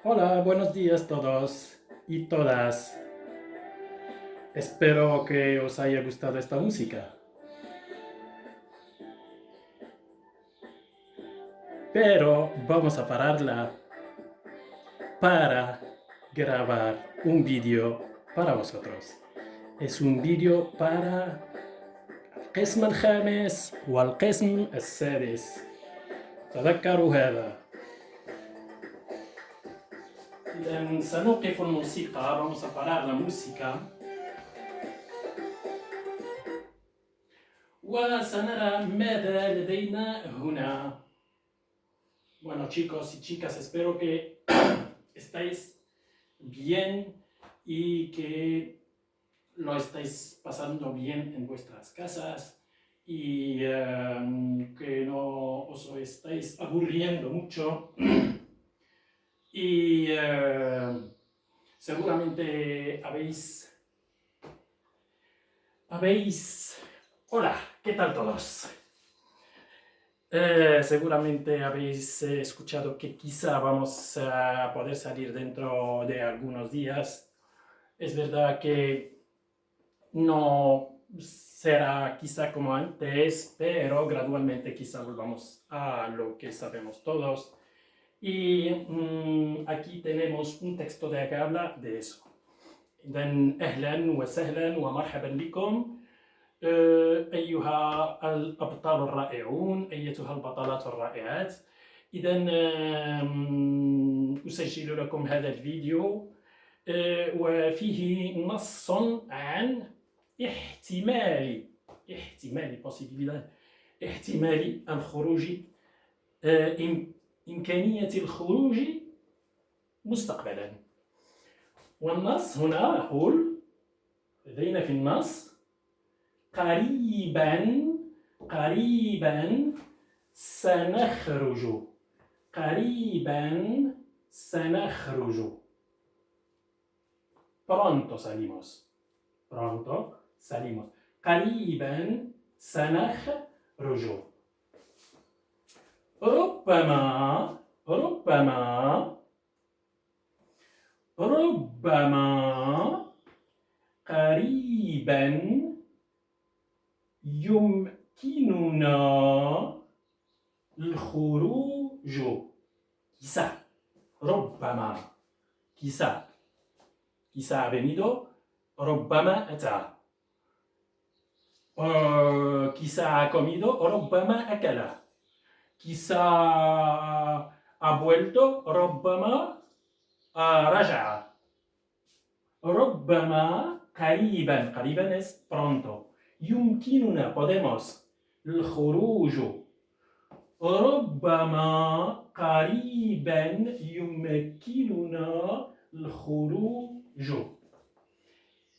Hola, buenos días todos y todas. Espero que os haya gustado esta música. Pero vamos a pararla para grabar un vídeo para vosotros. Es un vídeo para القسم الخامس والقسم السادس. تذكروا هذا. إذا سنوقف الموسيقى. Vamos a parar la música. وسنرى ماذا لدينا هنا. Bueno, chicos y chicas, espero que estáis bien y que lo estáis pasando bien en vuestras casas y que no os estáis aburriendo mucho. Y seguramente Hola, ¿qué tal todos? Seguramente habéis escuchado que quizá vamos a poder salir dentro de algunos días. Es verdad que no será quizá como antes, pero gradualmente quizá volvamos a lo que sabemos todos. Y aquí tenemos un texto que habla de eso. إذن أهلا وسهلا ومرحبا بكم أيها الأبطال الرائعون، أيتها البطلات الرائعات. إذن أسجل لكم هذا الفيديو وفيه نص عن احتمال الخروج، إمكانية الخروج مستقبلا. والنص هنا يقول لدينا في النص قريبا سنخرج. Pronto salimos. قريبا سنخرج. ربما قريبا يمكننا الخروج. quizá ha venido, ربما أتى. quizá ha comido, ربما أكل. quizá ha vuelto, ربما رجع. ربما قريبا es pronto. يمكننا podemos. الخروج. ربما قريبا يمكننا الخروج.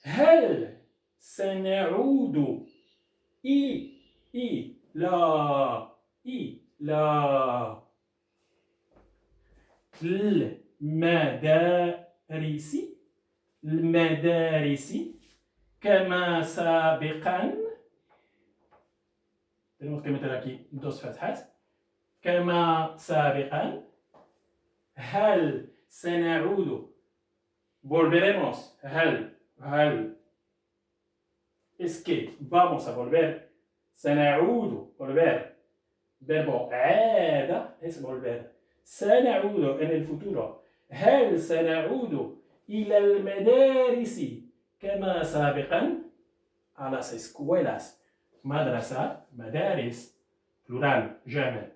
هل سنعود إلى المدارس كما سابقا. tenemos que meter aquí dos فتحات. كما سابقا. هل سنعود volveremos. هل es que vamos a volver. سنعود volver. verbo عاد es volver. سنعود en el futuro. هل سنعود إلى المدارس كما سابقا. a las escuelas. مدرسة مدارس plural جمع.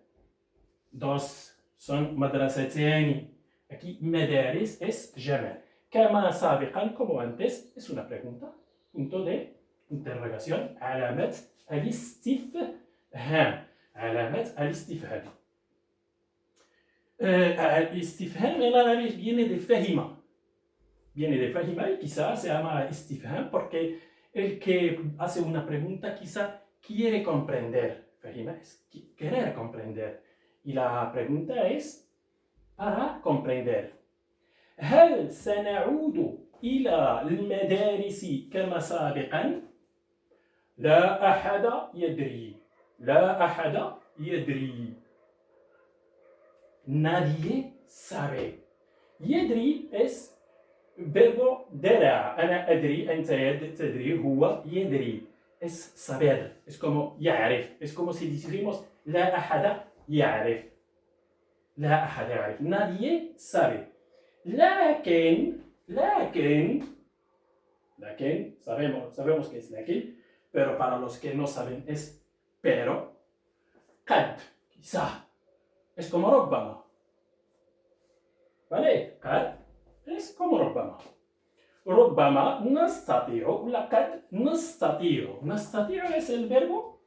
dos son مدرستين. Aquí مدارس es جمع. كما سابقا como antes es una pregunta. Punto de interrogación. علامة الاستفهام. الاستفهام viene de fahima. Y quizá se llama istifham porque el que hace una pregunta quizá quiere comprender. Fahima es querer comprender. Y la pregunta es para comprender. هل سنعود إلى المدارس كما سابقا؟ لا أحد يدري. Nadie sabe. يدري es verbo درى. أنا أدري أنت تدري هو يدري. Es saber. Es como يعرف. Es como si dijéramos لا أحد يعرف. لا أحد يعرف. Nadie sabe. لكن sabemos que es لكن, pero para los que no saben es pero. قد, quizá. Es como ربما. ¿Vale? قد es como ربما. ربما نستطيع ولا قد نستطيع. نستطيع es el verbo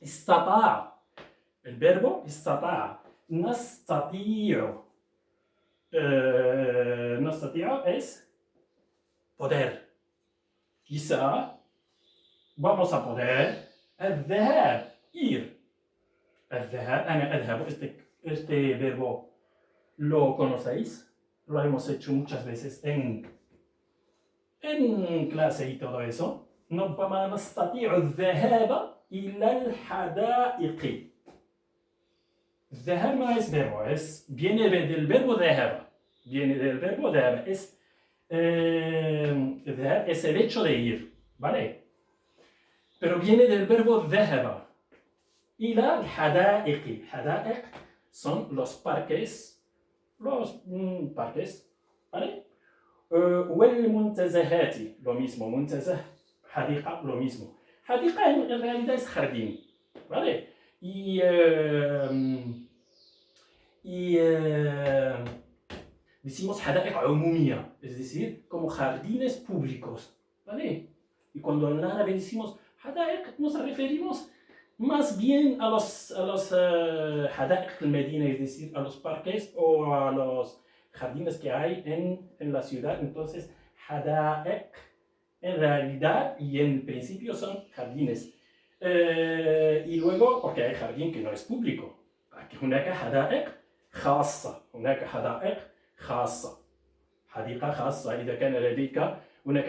استطاع. El verbo استطاع. نستطيع. نستطيع es poder. Quizá vamos a poder الذهاب, ir. الذهاب, أنا أذهب. Este verbo lo conocéis. Lo hemos hecho muchas veces en clase y todo eso. ربما نستطيع الذهاب إلى الحدائق. الذهاب no es verbo, viene del verbo ذهب. Viene del verbo ذهب. الذهاب es el hecho de ir, ¿vale? Pero viene del verbo ذهب. إلى الحدائق. حدائق son los parques. ¿Vale? والمنتزهات lo mismo. منتزه, حديقة lo mismo. حديقة en realidad es jardín, ¿vale? Y decimos حدائق عمومية, es decir, como jardines públicos, ¿vale? Y cuando en árabe decimos حدائق nos referimos más bien a los حدائق المدينة, es decir, a los parques o a los jardines que hay en la ciudad. Entonces, حدائق en realidad y en principio son jardines. Y luego, porque hay jardín que no es público. هناك حدائق خاصة. هناك حدائق خاصة. حديقة خاصة. إذا كان لديك هناك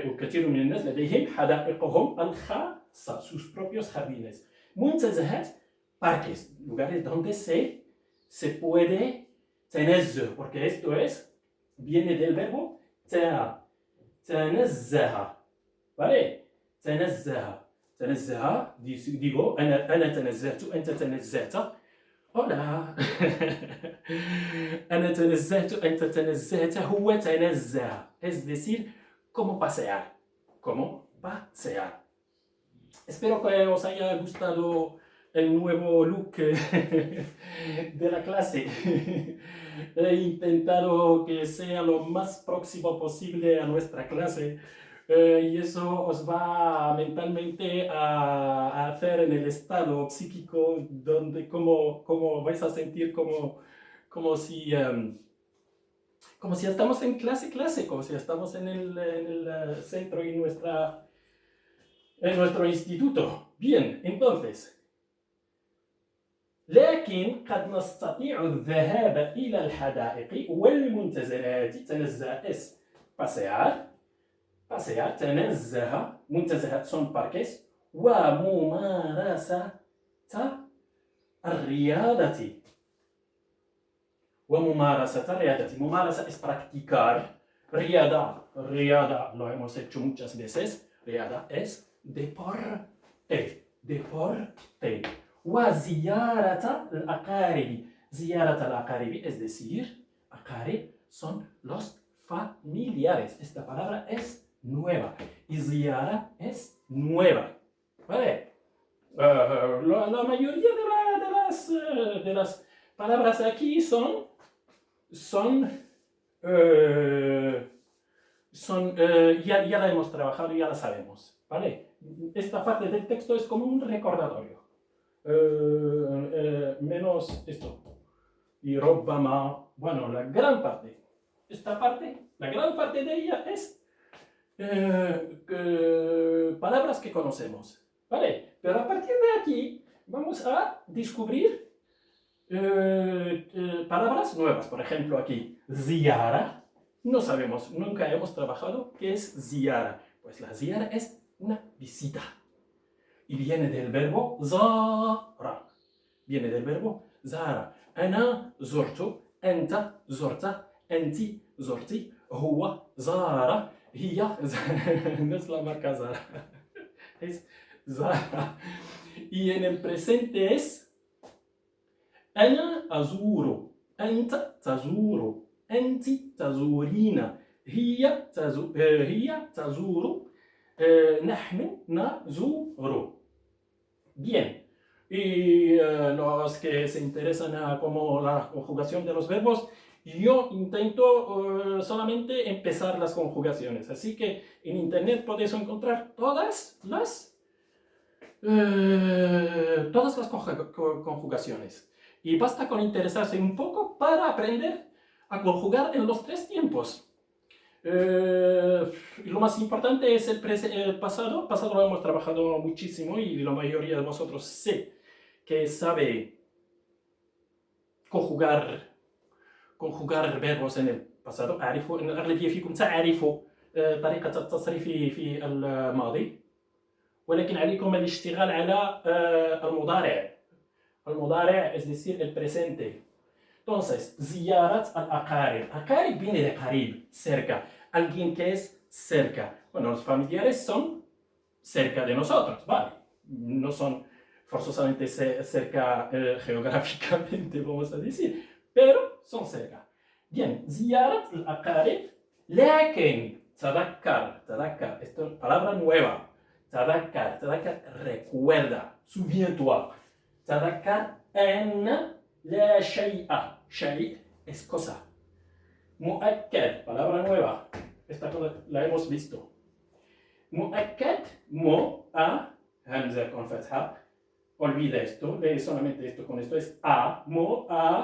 وكثير من الناس لديهم حدائقهم الخاصة, sus propios jardines. منتزهات, parques, lugares donde se puede تنزه, porque esto viene del verbo تنزه, ¿vale? تنزه, digo, أنا تنزهت, أنت تنزهت. hola. أنا تنزهت, أنت تنزهت, هو تنزه. Es decir, como pasear. Como pasear. Espero que os haya gustado el nuevo look de la clase. He intentado que sea lo más próximo posible a nuestra clase. Y eso os va mentalmente a hacer en el estado psíquico donde como vais a sentir como si estamos en clase, como si estamos en el centro y en nuestro instituto. Bien, entonces, لكن قد نستطيع الذهاب إلى الحدائق والمنتزهات. تنزه es pasear, تنزه, منتزهات son parques, وممارسة الرياضة. ممارسة es practicar. رياضة lo hemos hecho muchas veces. رياضة es deporte. وزيارة الأقارب. زيارة الأقارب, es decir, أقارب son los familiares. Esta palabra es nueva. Y ziyara es nueva. ¿Vale? La mayoría de las palabras aquí ya la hemos trabajado y ya la sabemos. ¿Vale? Esta parte del texto es como un recordatorio. Menos esto. Y ربما, bueno, la gran parte de ella es palabras que conocemos, ¿vale? Pero a partir de aquí vamos a descubrir palabras nuevas. Por ejemplo, aquí, ziyara, no sabemos, nunca hemos trabajado qué es ziyara. Pues la ziyara es una visita. Y viene del verbo zara. Viene del verbo zara. أنا زرت, أنت زرت, أنت زرتي هو زار هي نفس la marca Zara es Zara y en el presente es أنا أزور أنت تزور أنت تزورين هي تزور نحن نزور. Bien. Y los que se interesan a como la conjugación de los verbos, yo intento solamente empezar las conjugaciones. Así que en internet podéis encontrar todas las conjugaciones. Y basta con interesarse un poco para aprender a conjugar en los tres tiempos. Lo más importante es el pasado. Pasado lo hemos trabajado muchísimo y la mayoría de vosotros sé que sabe conjugar verbos en el pasado. الأغلبية فيكم تعرفوا طريقة التصريف في الماضي، ولكن عليكم الاشتغال على المضارع es decir el presente. Entonces, زيارة الأقارب. أقارب viene de قريب, cerca. Alguien que es cerca. Bueno, los familiares son cerca de nosotros, ¿vale? No son forzosamente cerca geográficamente, vamos a decir, pero son cerca. Bien, زيارة الأقارب. لكن تذكر, esto es palabra nueva. تذكر, recuerda, souviens-toi. تذكر أن لا شيء es cosa. مؤكد, palabra nueva. Esta cosa la hemos visto. مؤكد, همزة con fatha. Olvida esto, lee solamente esto con esto. Es مؤكد.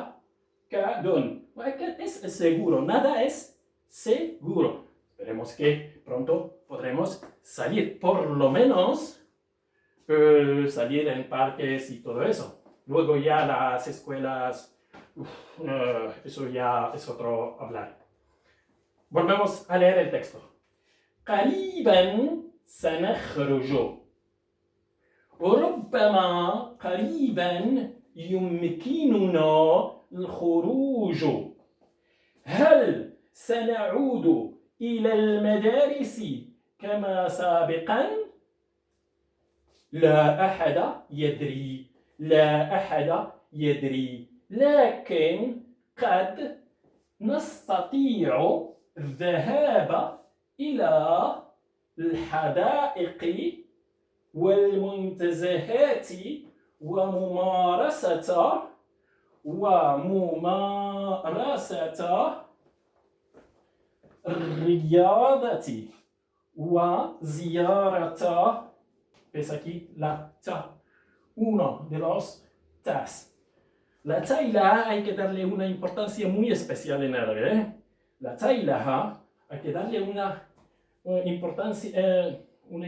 مؤكد es seguro, nada es seguro. Esperemos que pronto podremos salir, por lo menos salir en parques y todo eso. Luego ya las escuelas, eso ya es otro hablar. Volvemos a leer el texto. قريبا سنخرج. وربما قريبا يمكننا الخروج. هل سنعود إلى المدارس كما سابقا؟ لا أحد يدري لكن قد نستطيع الذهاب إلى الحدائق والمنتزهات وممارسة الرياضة وزيارة. ¿Ves aquí la ta? Uno de los tas. La ta y la a hay que darle una importancia muy especial en árabe. La ta y la ha hay que darle una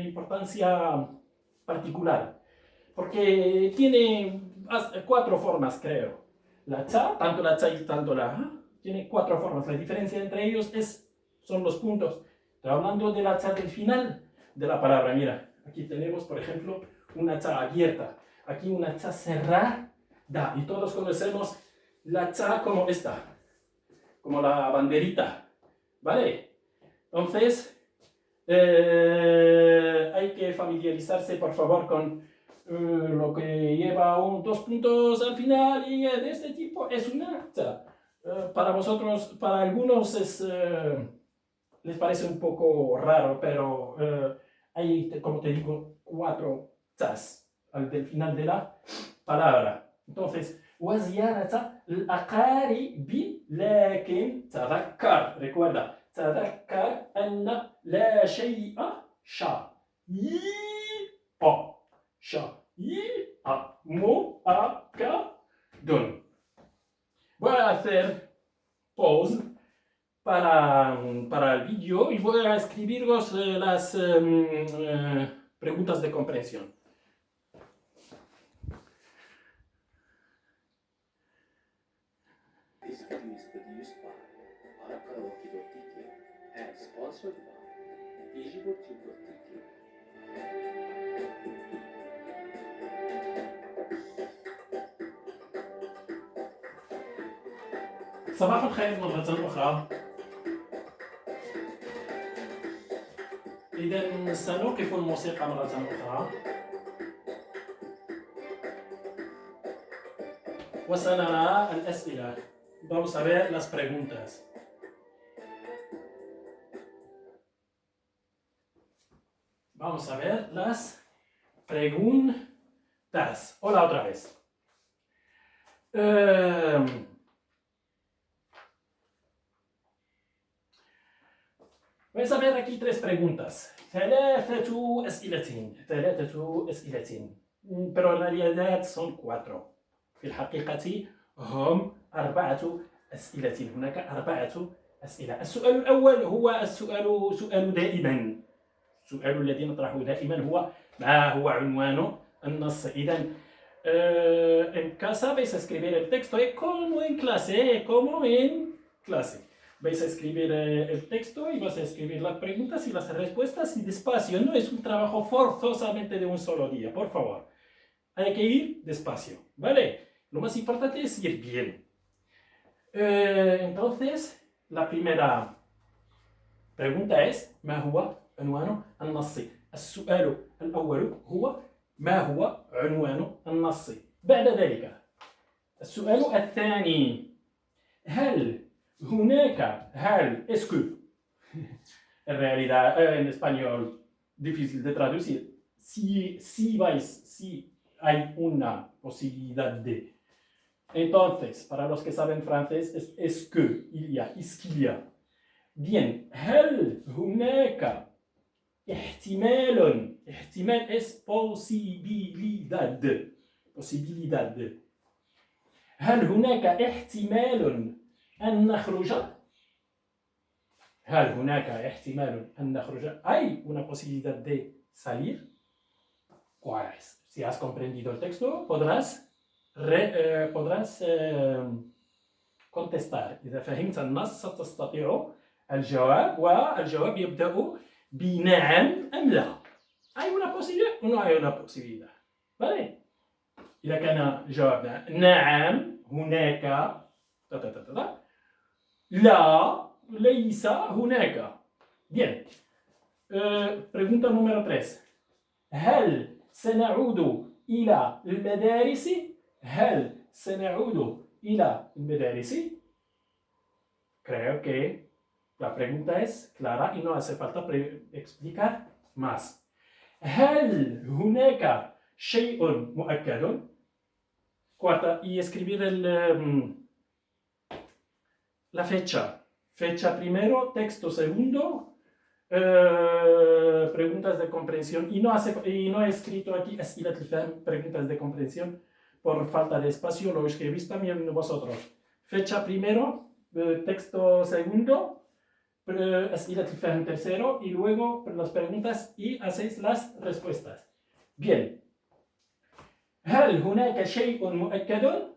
importancia particular. Porque tiene 4 formas, creo. La ta, tanto la ta y tanto la ha, tiene 4 formas. La diferencia entre ellos son los puntos. Estoy hablando de la ta del final de la palabra. Mira, aquí tenemos, por ejemplo, una ta abierta. Aquí una ta cerrada. Y todos conocemos la ta como esta. Como la banderita. ¿Vale? Entonces, hay que familiarizarse, por favor, con lo que lleva 2 puntos al final y de este tipo es una ta. Para vosotros, para algunos les parece un poco raro, pero hay, como te digo, 4 tas al final de la palabra. Entonces, وزيارة الأقارب لكن تذكر, recuerda, تذكر أن لا شيء مؤكد. Voy a hacer pause para el vídeo y voy a escribiros las preguntas de comprensión. This video is produced by Arakaroki.tk and sponsored by DigiboTube.tk. صباح الخير مرة أخرى. إذا سنوقف الموسيقى مرة أخرى وسنرى الأسئلة. Vamos a ver las preguntas. Vamos a ver las preguntas. Hola otra vez. Vais a ver aquí tres preguntas. ثلاثة أسئلة. Pero en realidad son cuatro. في الحقيقة هم 4 أسئلة. هناك 4 أسئلة. السؤال الأول هو سؤال دائما. السؤال الذي نطرحه دائما هو ما هو عنوان النص. إذا en casa vais a escribir el texto como en clase. Vais a escribir el texto y vas a escribir las preguntas y las respuestas y despacio. No es un trabajo forzosamente de un solo día, por favor. Hay que ir despacio, ¿vale? Lo más importante es ir bien. Entonces, la primera pregunta es ما هو عنوان النص. السؤال الأول هو ما هو عنوان النص. بعد ذلك السؤال الثاني هل es que en realidad en español difícil de traducir. Si hay una posibilidad de. Entonces, para los que saben francés, es que, es qu'il y a. Bien, هل هناك احتمال es posibilidad. هل هناك احتمال أن نخرج؟ ¿Hay una posibilidad de salir? Pues, si has comprendido el texto, podrás contestar. إذا فهمت النص ستستطيع الجواب، والجواب يبدأ بنعم أم لا. ¿Hay una posibilidad o no hay una posibilidad? ¿Vale? إذا كان جوابنا نعم هناك لا ليس هناك. Bien. Pregunta número 3. هل سنعود إلى المدارس؟ Creo que la pregunta es clara y no hace falta explicar más. هل هناك شيء مؤكد؟ Cuarta, y escribir la fecha. Fecha primero, texto segundo, preguntas de comprensión. Y no he escrito aquí preguntas de comprensión por falta de espacio, lo escribís también vosotros. Fecha primero, texto segundo, أسئلة الفهم tercero, y luego las preguntas y hacéis las respuestas. Bien. هل هناك شيء مؤكد؟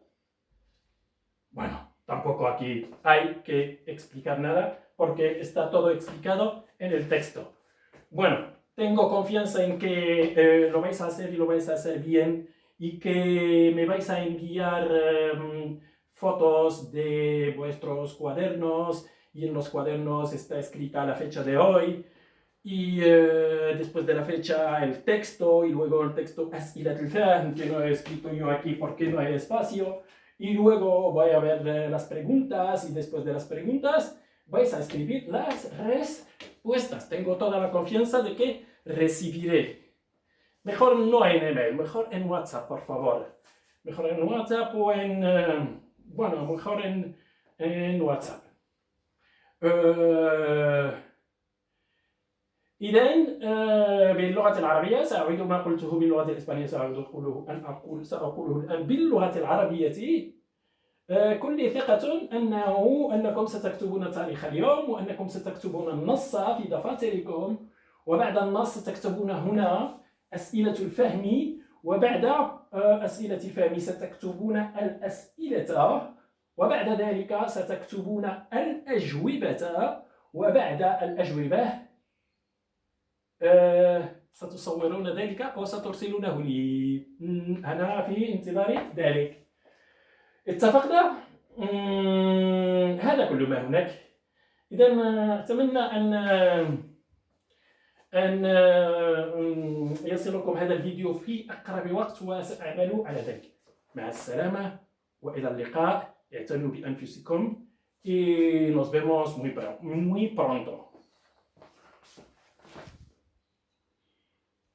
Bueno, tampoco aquí hay que explicar nada porque está todo explicado en el texto. Bueno, tengo confianza en que lo vais a hacer y lo vais a hacer bien y que me vais a enviar fotos de vuestros cuadernos y en los cuadernos está escrita la fecha de hoy. Y después de la fecha el texto y luego el texto أسئلة الفهم que no he escrito yo aquí porque no hay espacio y luego voy a ver las preguntas y después de las preguntas vais a escribir las respuestas. Tengo toda la confianza de que recibiré. Mejor no en email, mejor en WhatsApp, por favor. Mejor en WhatsApp o mejor en WhatsApp. إذن باللغة العربية سأعيد ما قلته باللغة الإسبانية سأقوله الآن باللغة العربية. كل ثقة أنكم ستكتبون تاريخ اليوم وأنكم ستكتبون النص في دفاتركم وبعد النص تكتبون هنا أسئلة الفهم وبعد أسئلة الفهم ستكتبون الأسئلة وبعد ذلك ستكتبون الأجوبة وبعد الأجوبة ستصورون ذلك وسترسلونه لي. أنا في انتظار ذلك. اتفقنا؟ هذا كل ما هناك. إذا أتمنى أن يصلكم هذا الفيديو في أقرب وقت، وسأعمل على ذلك. مع السلامة وإلى اللقاء. اعتنوا بأنفسكم y nos vemos muy pronto.